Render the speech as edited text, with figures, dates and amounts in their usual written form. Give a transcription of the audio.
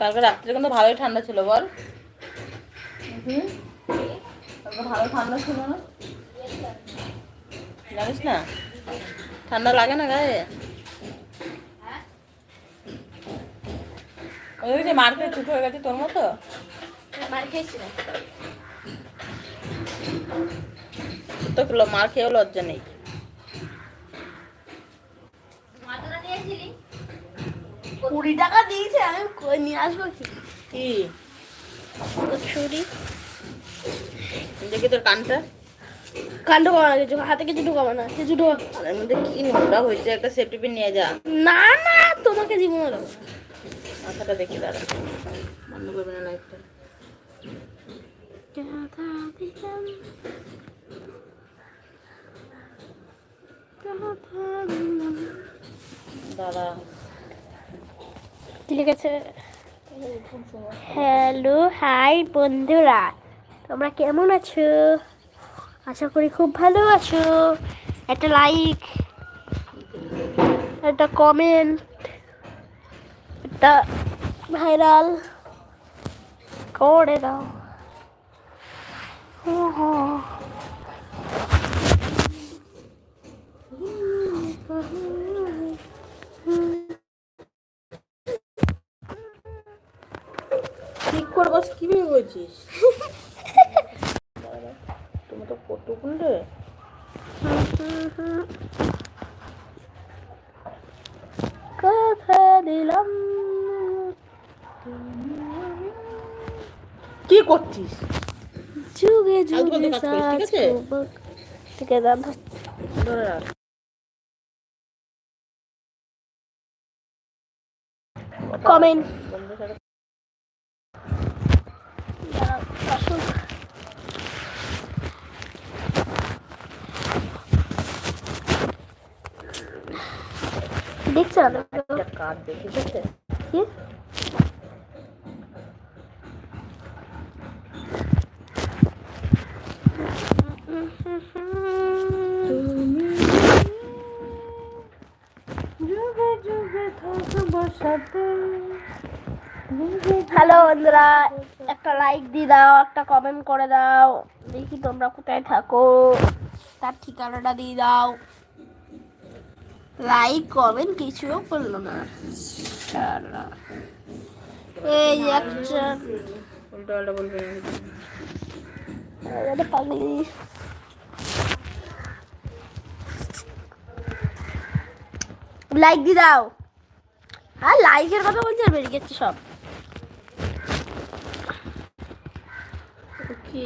কালকে রাত্রে কিন্তু ভালোই ঠান্ডা ছিল বল। কালকে ভালো ঠান্ডা ছিল না, জানিস না? ঠান্ডা লাগে না গায়ে? ওই যে মার্কেট ছুট হয়ে গেছে তোর মতো। মার খেয়েছি না তো মার খেয়েও লজ্জা নেই। মাদুরা নিয়েছিলি 20 টাকা দিয়েছে, আমি কই নিয়ে আসবো কি? কি ছুরি দেখি তোর কানটা। কাণ্ড করা না, কিছু হাতে কিছু ঢুকাবো না, কিছু ঢোকা। এর মধ্যে কি নোংরা হয়েছে, একটা সেফটি পিন নিয়ে যা। না না, তোমাকে জীবন দেবো। মাথাটা দেখি দাঁড়া, বন্ধ করবে না লাইটটা। দাঁড়া, কি লিখেছে? হ্যালো হাই বন্ধুরা, তোমরা কেমন আছো? আশা করি খুব ভালো আছো। একটা লাইক, একটা কমেন্ট, একটা ভাইরাল করে দাও। ঠিক করে বস, কি ভেবে বলছিস? তুমি তো কতক্ষণ রে। কথা দিলাম। কি করছিস? যুগে ফালতু যুগে ফালতু কাজ করিস, ঠিক আছে? ঠিক আছে দাদা। ধরে রাখ। কমেন্ট বন্ধুর সাথে দেখছো না? একটা কার্ড দেখিস আছে। কি? হ্যালো বন্ধুরা, একটা লাইক দিয়ে দাও, একটা কমেন্ট করে দাও। দেখি তোমরা কোথায় থাকো, তার ঠিকানাটা দিয়ে দাও। লাইক কমেন্ট কিছুও করলো না। এই একটা উল্টো পাল্টা বলবে না। পাগলি। লাইক দিয়ে দাও। আর লাইকের কথা বলছে, বেরিয়ে গেছে সব।